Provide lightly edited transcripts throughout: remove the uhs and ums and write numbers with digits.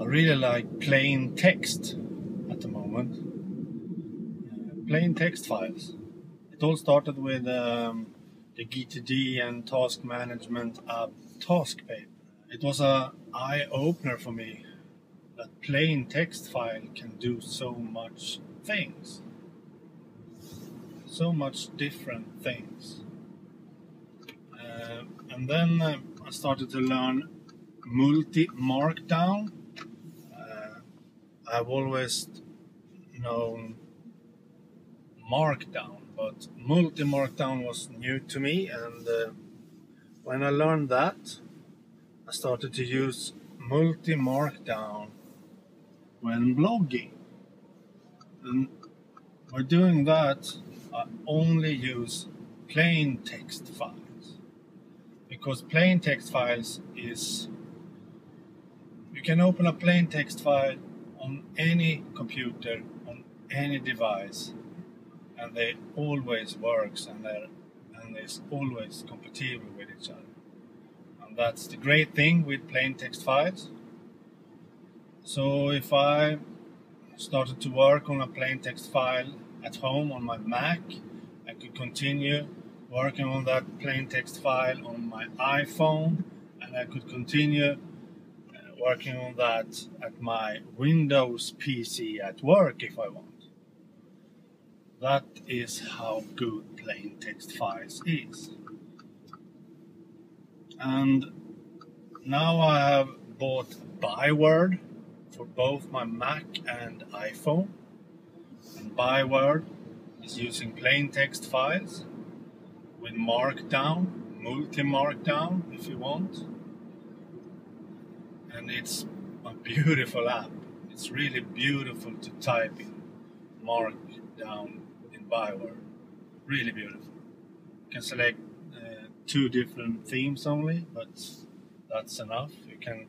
I really like plain text at the moment. Plain text files. It all started with the GTD and task management app TaskPaper. It was an eye-opener for me that plain text file can do so much things. So much different things. And then I started to learn MultiMarkDown. I've always known Markdown, but MultiMarkDown was new to me, and when I learned that, I started to use MultiMarkDown when blogging. And by doing that, I only use plain text files, because plain text files is, you can open a plain text file on any computer, on any device, and they always works, and it's always compatible with each other. And that's the great thing with plain text files. So if I started to work on a plain text file at home on my Mac, I could continue working on that plain text file on my iPhone, and I could continue working on that at my Windows PC at work if I want. That is how good plain text files is. And now I have bought Byword for both my Mac and iPhone. And Byword is using plain text files with Markdown, MultiMarkDown if you want. And it's a beautiful app. It's really beautiful to type in Markdown in Byword. Really beautiful. You can select 2 different themes only, but that's enough. You can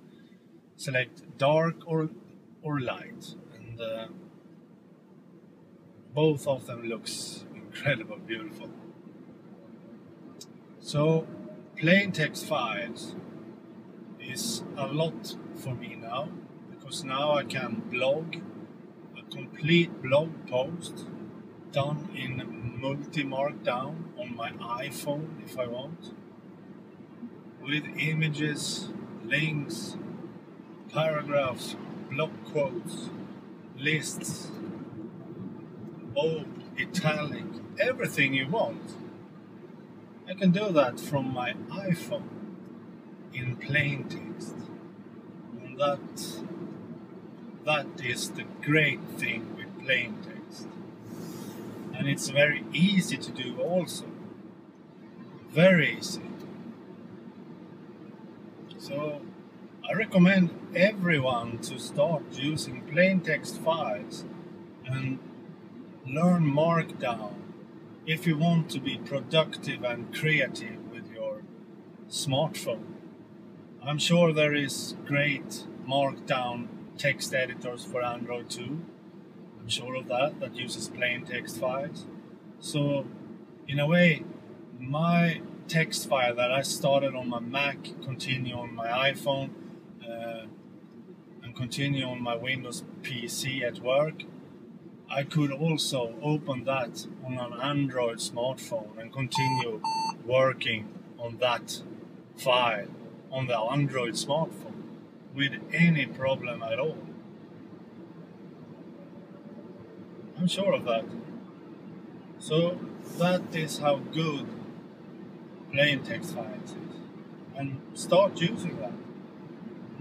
select dark or light, and both of them looks incredible beautiful. So plain text files is a lot for me now, because now I can blog a complete blog post done in MultiMarkDown on my iPhone if I want, with images, links, paragraphs, block quotes, lists, bold, italic, everything you want. I can do that from my iPhone in plain text. And that is the great thing with plain text. And it's very easy to do also. Very easy. So I recommend everyone to start using plain text files and learn Markdown if you want to be productive and creative with your smartphone. I'm sure there is great Markdown text editors for Android too. I'm sure of that uses plain text files. So in a way, my text file that I started on my Mac continue on my iPhone and continue on my Windows PC at work. I could also open that on an Android smartphone and continue working on that file on the Android smartphone with any problem at all. I'm sure of that. So that is how good plain text files is. And start using that.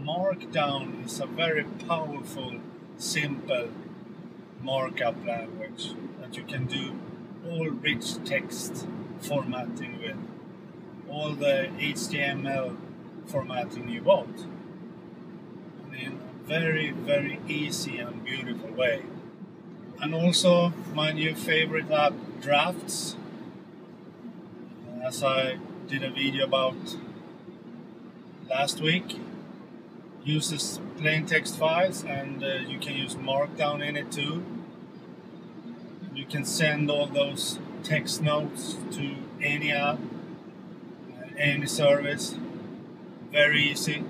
Markdown is a very powerful, simple markup language that you can do all rich text formatting with, all the HTML formatting you want, and in a very, very easy and beautiful way. And also my new favorite app, Drafts, as I did a video about last week, uses plain text files, and you can use Markdown in it too. You can send all those text notes to any app, any service, very easy.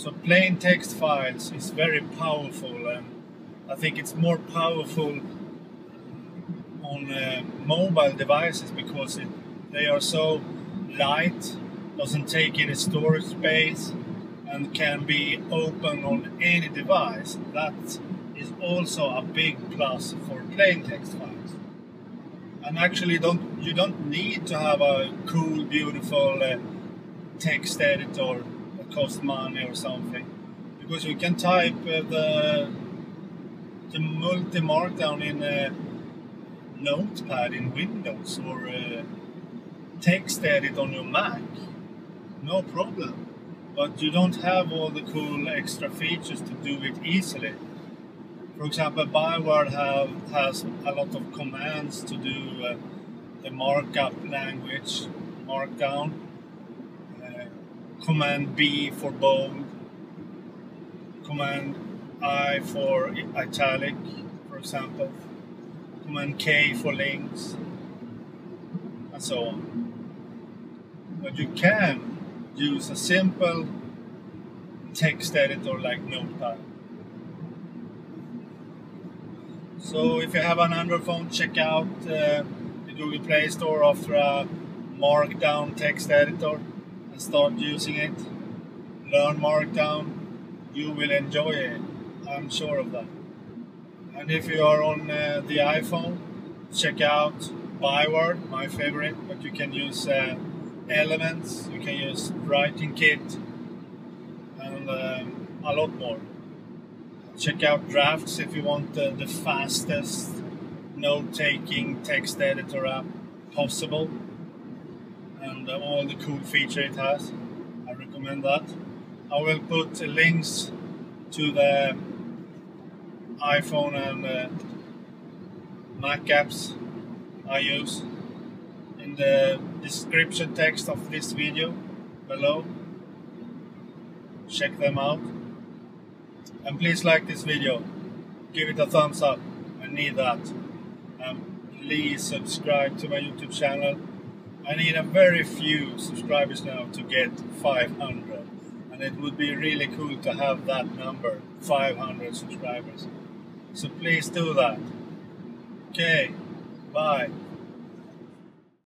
So plain text files is very powerful, and I think it's more powerful on mobile devices because they are so light, doesn't take any storage space, and can be open on any device. That is also a big plus for plain text files. And actually, you don't need to have a cool, beautiful text editor that costs money or something, because you can type the MultiMarkDown in a Notepad in Windows or text edit on your Mac, no problem. But you don't have all the cool extra features to do it easily. For example, Byword has a lot of commands to do the markup language, Markdown, Command B for bold, Command I for italic, for example, Command K for links, and so on. But you can use a simple text editor like Notepad. So if you have an Android phone, check out the Google Play Store after a Markdown text editor and start using it. Learn Markdown. You will enjoy it. I'm sure of that. And if you are on the iPhone, check out Byword, my favorite, but you can use Elements, you can use Writing Kit, and a lot more. Check out Drafts if you want the fastest note-taking text editor app possible, and all the cool features it has. I recommend that. I will put links to the iPhone and Mac apps I use in the description text of this video below. Check them out. And please like this video. Give it a thumbs up. I need that. And please subscribe to my YouTube channel. I need a very few subscribers now to get 500. And it would be really cool to have that number, 500 subscribers. So please do that. Okay, bye.